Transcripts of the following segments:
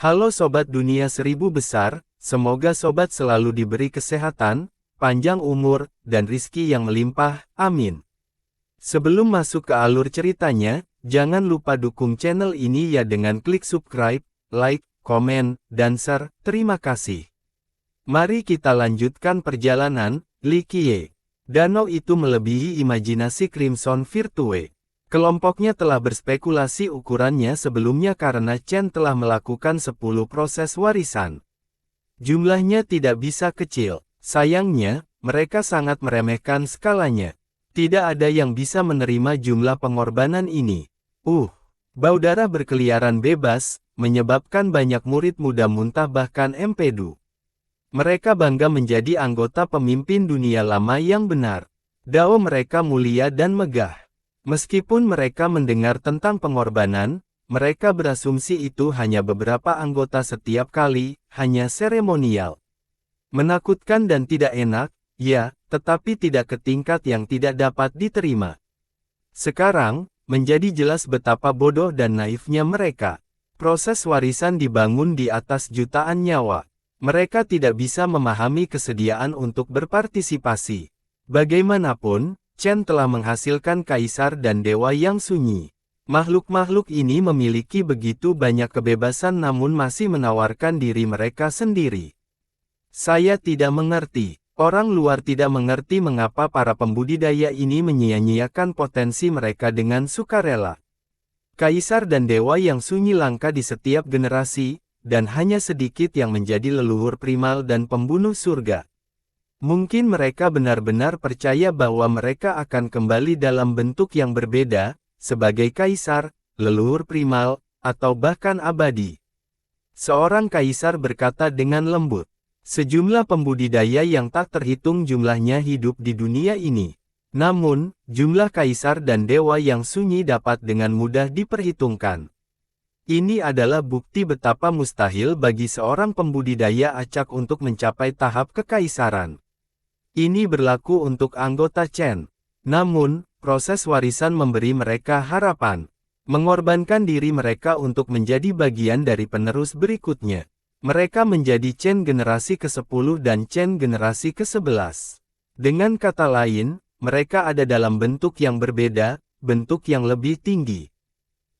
Halo Sobat Dunia Seribu Besar, semoga Sobat selalu diberi kesehatan, panjang umur, dan rizki yang melimpah, amin. Sebelum masuk ke alur ceritanya, jangan lupa dukung channel ini ya dengan klik subscribe, like, komen, dan share, terima kasih. Mari kita lanjutkan perjalanan, Likie. Danau itu melebihi imajinasi Crimson Virtue. Kelompoknya telah berspekulasi ukurannya sebelumnya karena Chen telah melakukan 10 proses warisan. Jumlahnya tidak bisa kecil. Sayangnya, mereka sangat meremehkan skalanya. Tidak ada yang bisa menerima jumlah pengorbanan ini. Bau darah berkeliaran bebas, menyebabkan banyak murid muda muntah bahkan empedu. Mereka bangga menjadi anggota pemimpin dunia lama yang benar. Dao mereka mulia dan megah. Meskipun mereka mendengar tentang pengorbanan, mereka berasumsi itu hanya beberapa anggota setiap kali, hanya seremonial. Menakutkan dan tidak enak, ya, tetapi tidak ke tingkat yang tidak dapat diterima. Sekarang, menjadi jelas betapa bodoh dan naifnya mereka. Proses warisan dibangun di atas jutaan nyawa. Mereka tidak bisa memahami kesediaan untuk berpartisipasi. Bagaimanapun, Chen telah menghasilkan kaisar dan dewa yang sunyi. Makhluk-makhluk ini memiliki begitu banyak kebebasan namun masih menawarkan diri mereka sendiri. Saya tidak mengerti. Orang luar tidak mengerti mengapa para pembudidaya ini menyia-nyiakan potensi mereka dengan sukarela. Kaisar dan dewa yang sunyi langka di setiap generasi, dan hanya sedikit yang menjadi leluhur primal dan pembunuh surga. Mungkin mereka benar-benar percaya bahwa mereka akan kembali dalam bentuk yang berbeda, sebagai kaisar, leluhur primal, atau bahkan abadi. Seorang kaisar berkata dengan lembut, sejumlah pembudidaya yang tak terhitung jumlahnya hidup di dunia ini. Namun, jumlah kaisar dan dewa yang sunyi dapat dengan mudah diperhitungkan. Ini adalah bukti betapa mustahil bagi seorang pembudidaya acak untuk mencapai tahap kekaisaran. Ini berlaku untuk anggota Chen. Namun, proses warisan memberi mereka harapan. Mengorbankan diri mereka untuk menjadi bagian dari penerus berikutnya. Mereka menjadi Chen generasi ke-10 dan Chen generasi ke-11. Dengan kata lain, mereka ada dalam bentuk yang berbeda, bentuk yang lebih tinggi.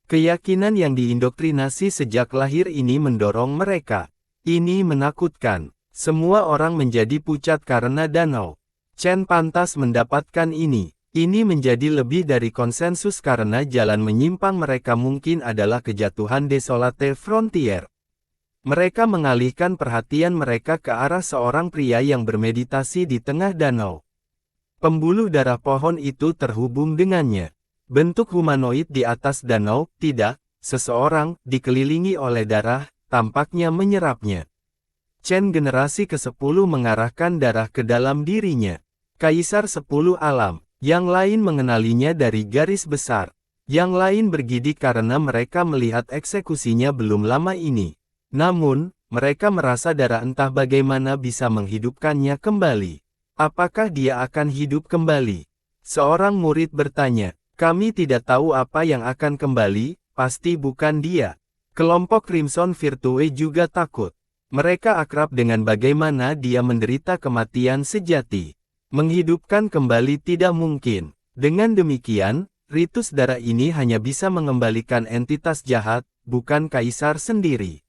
Keyakinan yang diindoktrinasi sejak lahir ini mendorong mereka. Ini menakutkan. Semua orang menjadi pucat karena danau. Chen pantas mendapatkan ini. Ini menjadi lebih dari konsensus karena jalan menyimpang mereka mungkin adalah kejatuhan Desolate Frontier. Mereka mengalihkan perhatian mereka ke arah seorang pria yang bermeditasi di tengah danau. Pembuluh darah pohon itu terhubung dengannya. Bentuk humanoid di atas danau, tidak, seseorang, dikelilingi oleh darah, tampaknya menyerapnya. Chen generasi ke-10 mengarahkan darah ke dalam dirinya. Kaisar 10 alam, yang lain mengenalinya dari garis besar. Yang lain bergidik karena mereka melihat eksekusinya belum lama ini. Namun, mereka merasa darah entah bagaimana bisa menghidupkannya kembali. Apakah dia akan hidup kembali? Seorang murid bertanya. Kami tidak tahu apa yang akan kembali, pasti bukan dia. Kelompok Crimson Virtue juga takut. Mereka akrab dengan bagaimana dia menderita kematian sejati. Menghidupkan kembali tidak mungkin. Dengan demikian, ritus darah ini hanya bisa mengembalikan entitas jahat, bukan kaisar sendiri.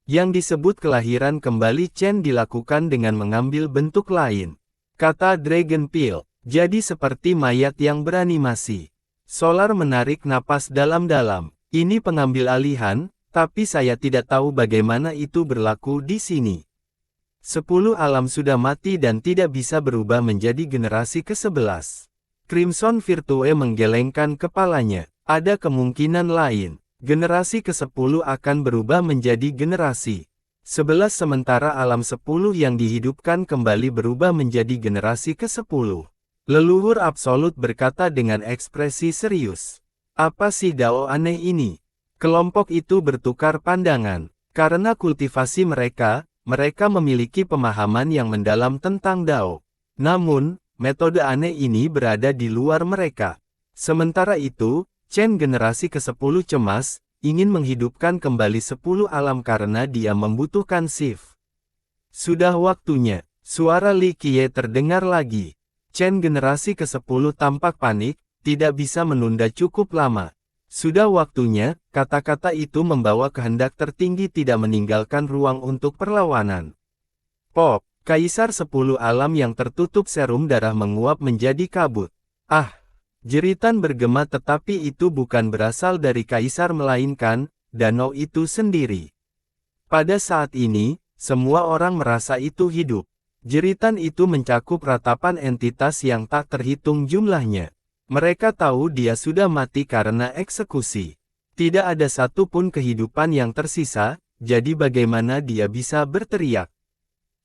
Yang disebut kelahiran kembali Chen dilakukan dengan mengambil bentuk lain. Kata Dragon Peel, jadi seperti mayat yang beranimasi. Solar menarik napas dalam-dalam. Ini pengambil alihan, tapi saya tidak tahu bagaimana itu berlaku di sini. 10 alam sudah mati dan tidak bisa berubah menjadi generasi ke-11. Crimson Virtue menggelengkan kepalanya. Ada kemungkinan lain. Generasi ke-10 akan berubah menjadi generasi 11 sementara alam 10 yang dihidupkan kembali berubah menjadi generasi ke-10. Leluhur absolut berkata dengan ekspresi serius. Apa sih Dao aneh ini? Kelompok itu bertukar pandangan. Karena kultivasi mereka memiliki pemahaman yang mendalam tentang Dao. Namun, metode aneh ini berada di luar mereka. Sementara itu, Chen generasi ke-10 cemas, ingin menghidupkan kembali 10 alam karena dia membutuhkan shift. Sudah waktunya, suara Li Qiye terdengar lagi. Chen generasi ke-10 tampak panik, tidak bisa menunda cukup lama. Sudah waktunya, kata-kata itu membawa kehendak tertinggi tidak meninggalkan ruang untuk perlawanan. Pop, Kaisar 10 alam yang tertutup serum darah menguap menjadi kabut. Ah! Jeritan bergema tetapi itu bukan berasal dari Kaisar melainkan, danau itu sendiri. Pada saat ini, semua orang merasa itu hidup. Jeritan itu mencakup ratapan entitas yang tak terhitung jumlahnya. Mereka tahu dia sudah mati karena eksekusi. Tidak ada satupun kehidupan yang tersisa, jadi bagaimana dia bisa berteriak?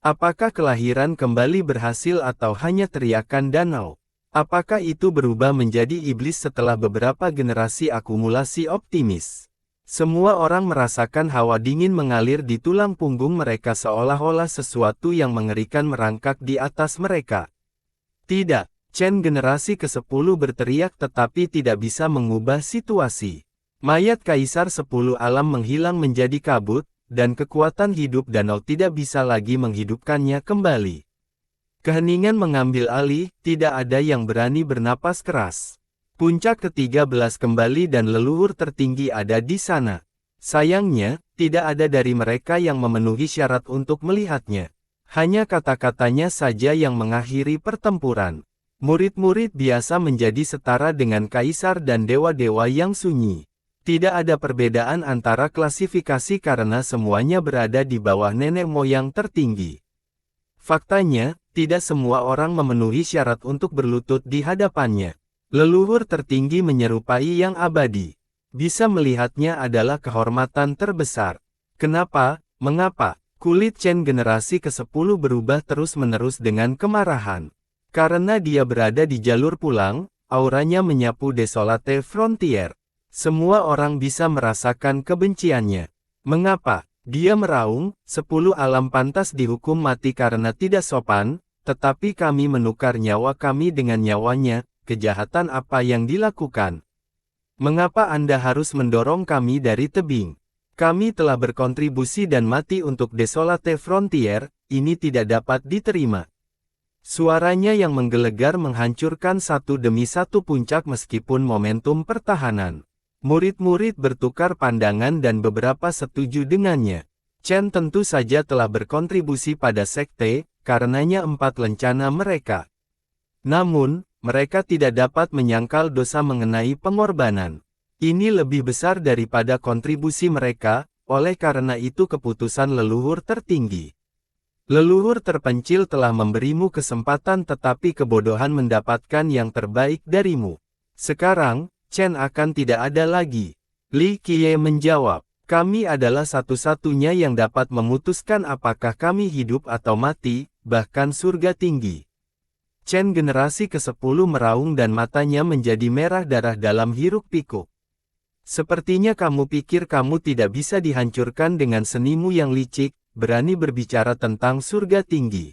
Apakah kelahiran kembali berhasil atau hanya teriakan danau? Apakah itu berubah menjadi iblis setelah beberapa generasi akumulasi optimis? Semua orang merasakan hawa dingin mengalir di tulang punggung mereka seolah-olah sesuatu yang mengerikan merangkak di atas mereka. Tidak, Chen generasi ke-10 berteriak tetapi tidak bisa mengubah situasi. Mayat Kaisar 10 alam menghilang menjadi kabut, dan kekuatan hidup danau tidak bisa lagi menghidupkannya kembali. Keheningan mengambil alih, tidak ada yang berani bernapas keras. Puncak ke-13 kembali dan leluhur tertinggi ada di sana. Sayangnya, tidak ada dari mereka yang memenuhi syarat untuk melihatnya. Hanya kata-katanya saja yang mengakhiri pertempuran. Murid-murid biasa menjadi setara dengan kaisar dan dewa-dewa yang sunyi. Tidak ada perbedaan antara klasifikasi karena semuanya berada di bawah nenek moyang tertinggi. Faktanya, tidak semua orang memenuhi syarat untuk berlutut di hadapannya. Leluhur tertinggi menyerupai yang abadi. Bisa melihatnya adalah kehormatan terbesar. Kenapa? Mengapa? Kulit Chen generasi ke-10 berubah terus-menerus dengan kemarahan. Karena dia berada di jalur pulang, auranya menyapu Desolate Frontier. Semua orang bisa merasakan kebenciannya. Mengapa? Dia meraung, 10 alam pantas dihukum mati karena tidak sopan, tetapi kami menukar nyawa kami dengan nyawanya, kejahatan apa yang dilakukan? Mengapa Anda harus mendorong kami dari tebing? Kami telah berkontribusi dan mati untuk Desolate Frontier, ini tidak dapat diterima. Suaranya yang menggelegar menghancurkan satu demi satu puncak meskipun momentum pertahanan. Murid-murid bertukar pandangan dan beberapa setuju dengannya. Chen tentu saja telah berkontribusi pada sekte, karenanya 4 lencana mereka. Namun, mereka tidak dapat menyangkal dosa mengenai pengorbanan. Ini lebih besar daripada kontribusi mereka, oleh karena itu keputusan leluhur tertinggi. Leluhur terpencil telah memberimu kesempatan tetapi kebodohan mendapatkan yang terbaik darimu. Sekarang, Chen akan tidak ada lagi. Li Qiye menjawab, kami adalah satu-satunya yang dapat memutuskan apakah kami hidup atau mati, bahkan surga tinggi. Chen generasi ke-10 meraung dan matanya menjadi merah darah dalam hiruk-pikuk. Sepertinya kamu pikir kamu tidak bisa dihancurkan dengan senimu yang licik, berani berbicara tentang surga tinggi.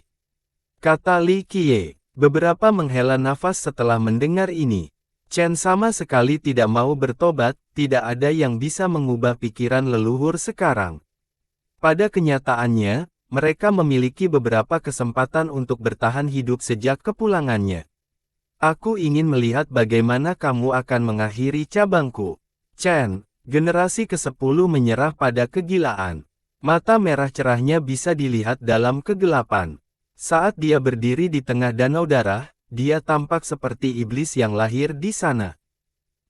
Kata Li Qiye. Beberapa menghela nafas setelah mendengar ini. Chen sama sekali tidak mau bertobat, tidak ada yang bisa mengubah pikiran leluhur sekarang. Pada kenyataannya, mereka memiliki beberapa kesempatan untuk bertahan hidup sejak kepulangannya. Aku ingin melihat bagaimana kamu akan mengakhiri cabangku. Chen, generasi ke-10 menyerah pada kegilaan. Mata merah cerahnya bisa dilihat dalam kegelapan. Saat dia berdiri di tengah danau darah, dia tampak seperti iblis yang lahir di sana.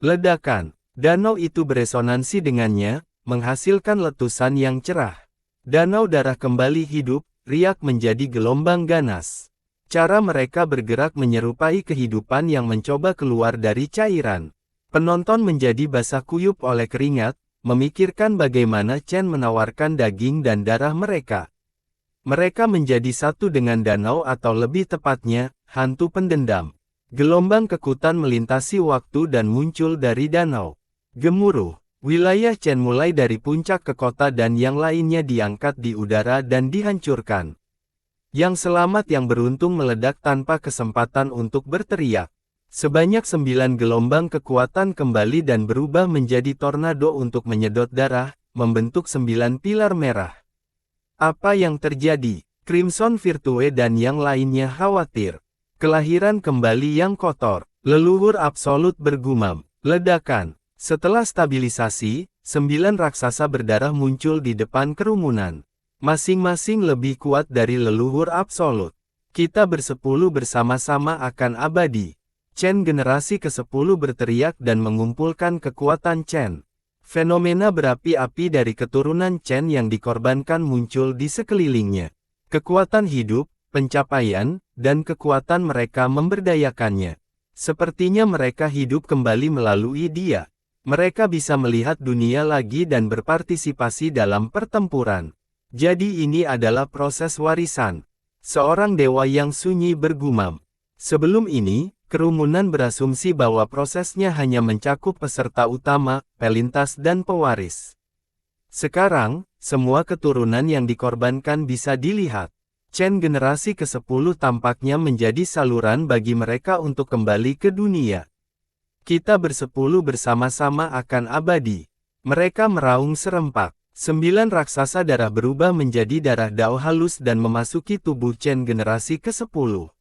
Ledakan. Danau itu beresonansi dengannya, menghasilkan letusan yang cerah. Danau darah kembali hidup, riak menjadi gelombang ganas. Cara mereka bergerak menyerupai kehidupan yang mencoba keluar dari cairan. Penonton menjadi basah kuyup oleh keringat, memikirkan bagaimana Chen menawarkan daging dan darah mereka. Mereka menjadi satu dengan danau atau lebih tepatnya, hantu pendendam. Gelombang kekutan melintasi waktu dan muncul dari danau. Gemuruh. Wilayah Chen mulai dari puncak ke kota dan yang lainnya diangkat di udara dan dihancurkan. Yang selamat yang beruntung meledak tanpa kesempatan untuk berteriak. Sebanyak 9 gelombang kekuatan kembali dan berubah menjadi tornado untuk menyedot darah, membentuk 9 pilar merah. Apa yang terjadi? Crimson Virtue dan yang lainnya khawatir. Kelahiran kembali yang kotor. Leluhur absolut bergumam. Ledakan. Setelah stabilisasi, 9 raksasa berdarah muncul di depan kerumunan. Masing-masing lebih kuat dari leluhur absolut. Kita bersepuluh bersama-sama akan abadi. Chen generasi ke-10 berteriak dan mengumpulkan kekuatan Chen. Fenomena berapi-api dari keturunan Chen yang dikorbankan muncul di sekelilingnya. Kekuatan hidup, pencapaian, dan kekuatan mereka memberdayakannya. Sepertinya mereka hidup kembali melalui dia. Mereka bisa melihat dunia lagi dan berpartisipasi dalam pertempuran. Jadi ini adalah proses warisan. Seorang dewa yang sunyi bergumam. Sebelum ini, kerumunan berasumsi bahwa prosesnya hanya mencakup peserta utama, pelintas dan pewaris. Sekarang, semua keturunan yang dikorbankan bisa dilihat. Chen generasi ke-10 tampaknya menjadi saluran bagi mereka untuk kembali ke dunia. Kita bersepuluh bersama-sama akan abadi. Mereka meraung serempak. 9 raksasa darah berubah menjadi darah Dao halus dan memasuki tubuh Chen generasi ke-10.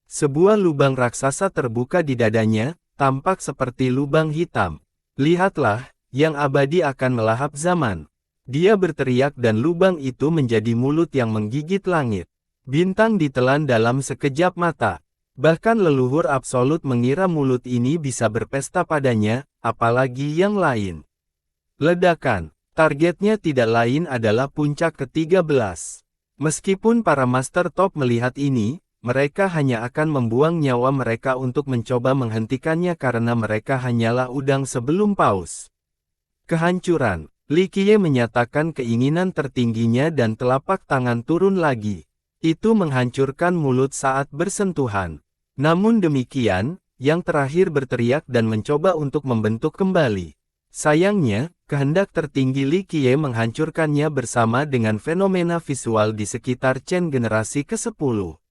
Sebuah lubang raksasa terbuka di dadanya, tampak seperti lubang hitam. Lihatlah, yang abadi akan melahap zaman. Dia berteriak dan lubang itu menjadi mulut yang menggigit langit. Bintang ditelan dalam sekejap mata. Bahkan leluhur absolut mengira mulut ini bisa berpesta padanya, apalagi yang lain. Ledakan. Targetnya tidak lain adalah puncak ke-13. Meskipun para master top melihat ini, mereka hanya akan membuang nyawa mereka untuk mencoba menghentikannya karena mereka hanyalah udang sebelum paus. Kehancuran. Li Qiye menyatakan keinginan tertingginya dan telapak tangan turun lagi. Itu menghancurkan mulut saat bersentuhan. Namun demikian, yang terakhir berteriak dan mencoba untuk membentuk kembali. Sayangnya, kehendak tertinggi Li Qiye menghancurkannya bersama dengan fenomena visual di sekitar Chen generasi ke-10.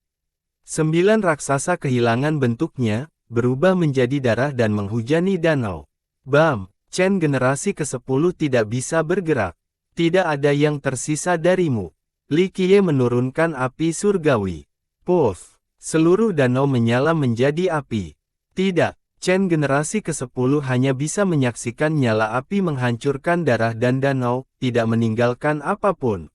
9 raksasa kehilangan bentuknya, berubah menjadi darah dan menghujani danau. Bam! Chen generasi ke-10 tidak bisa bergerak. Tidak ada yang tersisa darimu. Li Qiye menurunkan api surgawi. Puff! Seluruh danau menyala menjadi api. Tidak, Chen generasi ke-10 hanya bisa menyaksikan nyala api menghancurkan darah dan danau, tidak meninggalkan apapun.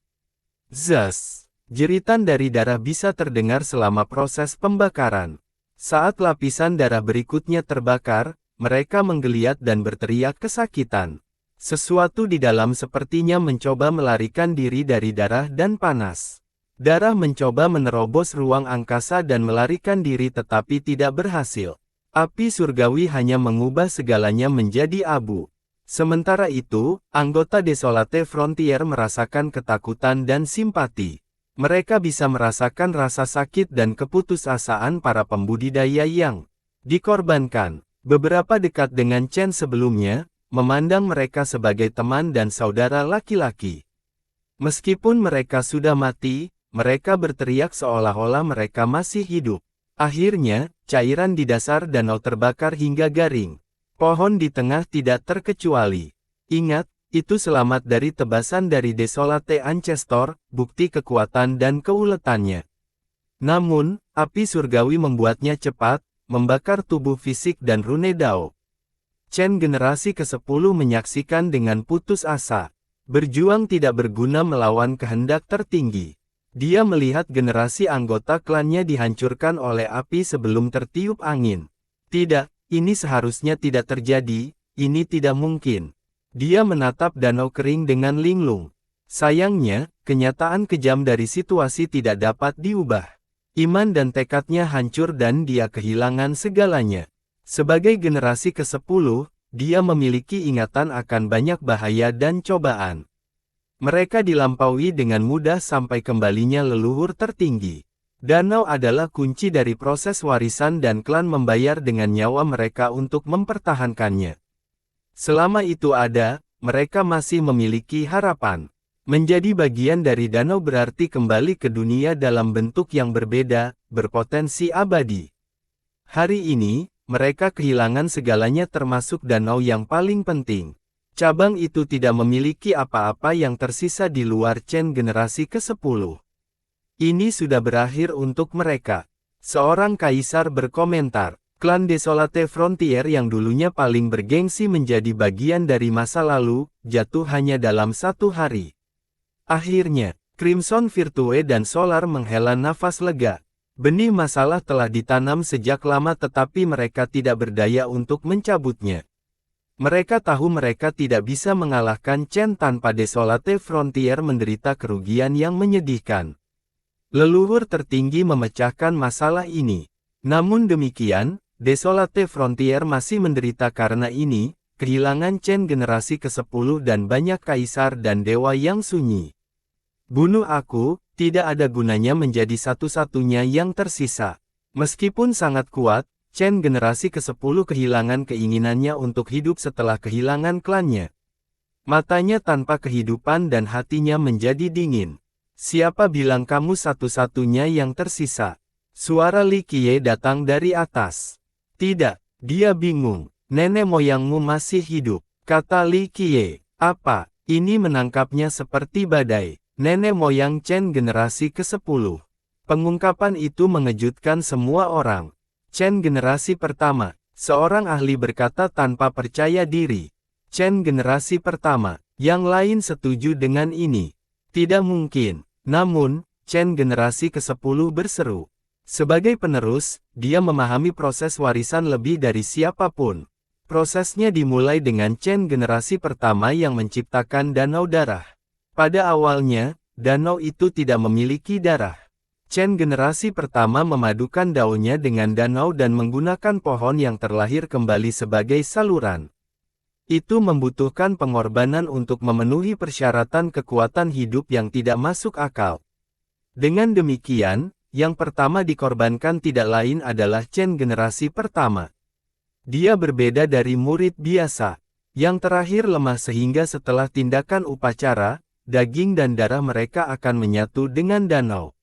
Zas! Jeritan dari darah bisa terdengar selama proses pembakaran. Saat lapisan darah berikutnya terbakar, mereka menggeliat dan berteriak kesakitan. Sesuatu di dalam sepertinya mencoba melarikan diri dari darah dan panas. Darah mencoba menerobos ruang angkasa dan melarikan diri tetapi tidak berhasil. Api surgawi hanya mengubah segalanya menjadi abu. Sementara itu, anggota Desolate Frontier merasakan ketakutan dan simpati. Mereka bisa merasakan rasa sakit dan keputusasaan para pembudidaya yang dikorbankan. Beberapa dekat dengan Chen sebelumnya, memandang mereka sebagai teman dan saudara laki-laki. Meskipun mereka sudah mati, mereka berteriak seolah-olah mereka masih hidup. Akhirnya, cairan di dasar danau terbakar hingga garing. Pohon di tengah tidak terkecuali. Ingat, itu selamat dari tebasan dari Desolate Ancestor, bukti kekuatan dan keuletannya. Namun, api surgawi membuatnya cepat, membakar tubuh fisik dan rune Dao. Chen generasi ke-10 menyaksikan dengan putus asa. Berjuang tidak berguna melawan kehendak tertinggi. Dia melihat generasi anggota klannya dihancurkan oleh api sebelum tertiup angin. Tidak, ini seharusnya tidak terjadi, ini tidak mungkin. Dia menatap danau kering dengan linglung. Sayangnya, kenyataan kejam dari situasi tidak dapat diubah. Iman dan tekadnya hancur dan dia kehilangan segalanya. Sebagai generasi ke-10, dia memiliki ingatan akan banyak bahaya dan cobaan. Mereka dilampaui dengan mudah sampai kembalinya leluhur tertinggi. Danau adalah kunci dari proses warisan dan klan membayar dengan nyawa mereka untuk mempertahankannya. Selama itu ada, mereka masih memiliki harapan. Menjadi bagian dari danau berarti kembali ke dunia dalam bentuk yang berbeda, berpotensi abadi. Hari ini, mereka kehilangan segalanya termasuk danau yang paling penting. Cabang itu tidak memiliki apa-apa yang tersisa di luar Chen generasi ke-10. Ini sudah berakhir untuk mereka. Seorang kaisar berkomentar, klan Desolate Frontier yang dulunya paling bergengsi menjadi bagian dari masa lalu, jatuh hanya dalam 1 hari. Akhirnya, Crimson Virtue dan Solar menghela nafas lega. Benih masalah telah ditanam sejak lama tetapi mereka tidak berdaya untuk mencabutnya. Mereka tahu mereka tidak bisa mengalahkan Chen tanpa Desolate Frontier menderita kerugian yang menyedihkan. Leluhur tertinggi memecahkan masalah ini. Namun demikian, Desolate Frontier masih menderita karena ini, kehilangan Chen generasi ke-10 dan banyak kaisar dan dewa yang sunyi. Bunuh aku, tidak ada gunanya menjadi satu-satunya yang tersisa. Meskipun sangat kuat, Chen generasi ke-10 kehilangan keinginannya untuk hidup setelah kehilangan klannya. Matanya tanpa kehidupan dan hatinya menjadi dingin. Siapa bilang kamu satu-satunya yang tersisa? Suara Li Qiye datang dari atas. Tidak, dia bingung. Nenek moyangmu masih hidup, kata Li Qiye. Apa? Ini menangkapnya seperti badai. Nenek moyang Chen generasi ke-10. Pengungkapan itu mengejutkan semua orang. Chen generasi pertama, seorang ahli berkata tanpa percaya diri. Chen generasi pertama, yang lain setuju dengan ini. Tidak mungkin. Namun, Chen generasi ke-10 berseru. Sebagai penerus, dia memahami proses warisan lebih dari siapapun. Prosesnya dimulai dengan Chen generasi pertama yang menciptakan danau darah. Pada awalnya, danau itu tidak memiliki darah. Chen generasi pertama memadukan daunnya dengan danau dan menggunakan pohon yang terlahir kembali sebagai saluran. Itu membutuhkan pengorbanan untuk memenuhi persyaratan kekuatan hidup yang tidak masuk akal. Dengan demikian, yang pertama dikorbankan tidak lain adalah Chen generasi pertama. Dia berbeda dari murid biasa. Yang terakhir lemah sehingga setelah tindakan upacara, daging dan darah mereka akan menyatu dengan danau.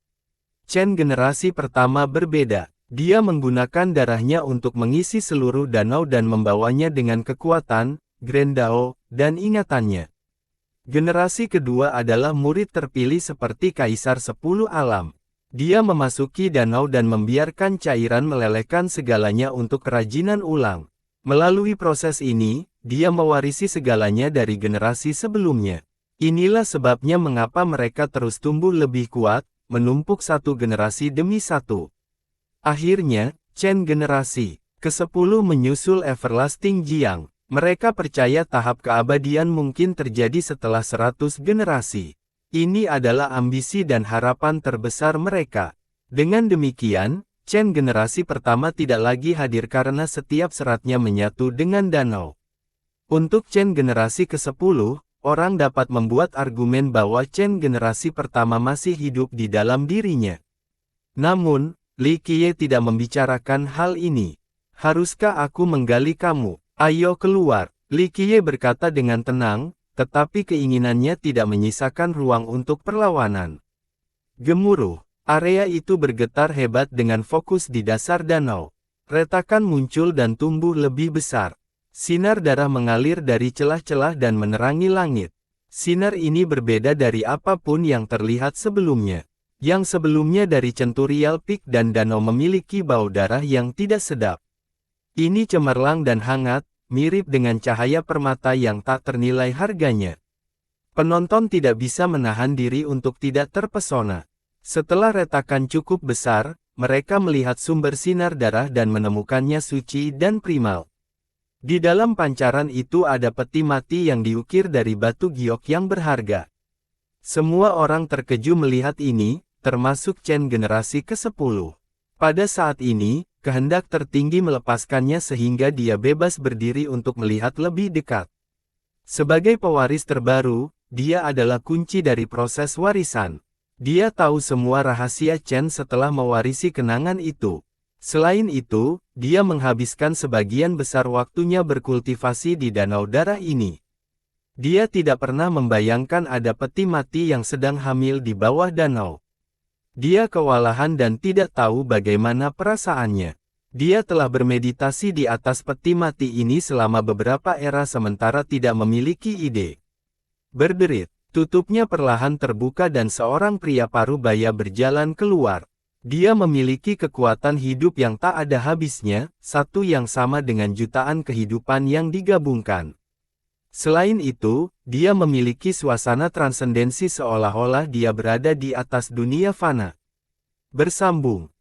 Chen generasi pertama berbeda. Dia menggunakan darahnya untuk mengisi seluruh danau dan membawanya dengan kekuatan, Grand Dao, dan ingatannya. Generasi kedua adalah murid terpilih seperti Kaisar 10 Alam. Dia memasuki danau dan membiarkan cairan melelehkan segalanya untuk kerajinan ulang. Melalui proses ini, dia mewarisi segalanya dari generasi sebelumnya. Inilah sebabnya mengapa mereka terus tumbuh lebih kuat, menumpuk satu generasi demi satu. Akhirnya, Chen generasi ke-10 menyusul Everlasting Jiang. Mereka percaya tahap keabadian mungkin terjadi setelah 100 generasi. Ini adalah ambisi dan harapan terbesar mereka. Dengan demikian, Chen generasi pertama tidak lagi hadir karena setiap seratnya menyatu dengan danau. Untuk Chen generasi ke-10, orang dapat membuat argumen bahwa Chen generasi pertama masih hidup di dalam dirinya. Namun, Li Qiye tidak membicarakan hal ini. Haruskah aku menggali kamu? Ayo keluar, Li Qiye berkata dengan tenang, tetapi keinginannya tidak menyisakan ruang untuk perlawanan. Gemuruh, area itu bergetar hebat dengan fokus di dasar danau. Retakan muncul dan tumbuh lebih besar. Sinar darah mengalir dari celah-celah dan menerangi langit. Sinar ini berbeda dari apapun yang terlihat sebelumnya. Yang sebelumnya dari Centurial Peak dan danau memiliki bau darah yang tidak sedap. Ini cemerlang dan hangat, mirip dengan cahaya permata yang tak ternilai harganya. Penonton tidak bisa menahan diri untuk tidak terpesona. Setelah retakan cukup besar, mereka melihat sumber sinar darah dan menemukannya suci dan primal. Di dalam pancaran itu ada peti mati yang diukir dari batu giok yang berharga. Semua orang terkejut melihat ini, termasuk Chen generasi ke-10. Pada saat ini, kehendak tertinggi melepaskannya sehingga dia bebas berdiri untuk melihat lebih dekat. Sebagai pewaris terbaru, dia adalah kunci dari proses warisan. Dia tahu semua rahasia Chen setelah mewarisi kenangan itu. Selain itu, dia menghabiskan sebagian besar waktunya berkultivasi di danau darah ini. Dia tidak pernah membayangkan ada peti mati yang sedang hamil di bawah danau. Dia kewalahan dan tidak tahu bagaimana perasaannya. Dia telah bermeditasi di atas peti mati ini selama beberapa era sementara tidak memiliki ide. Berderit, tutupnya perlahan terbuka dan seorang pria parubaya berjalan keluar. Dia memiliki kekuatan hidup yang tak ada habisnya, satu yang sama dengan jutaan kehidupan yang digabungkan. Selain itu, dia memiliki suasana transendensi seolah-olah dia berada di atas dunia fana. Bersambung.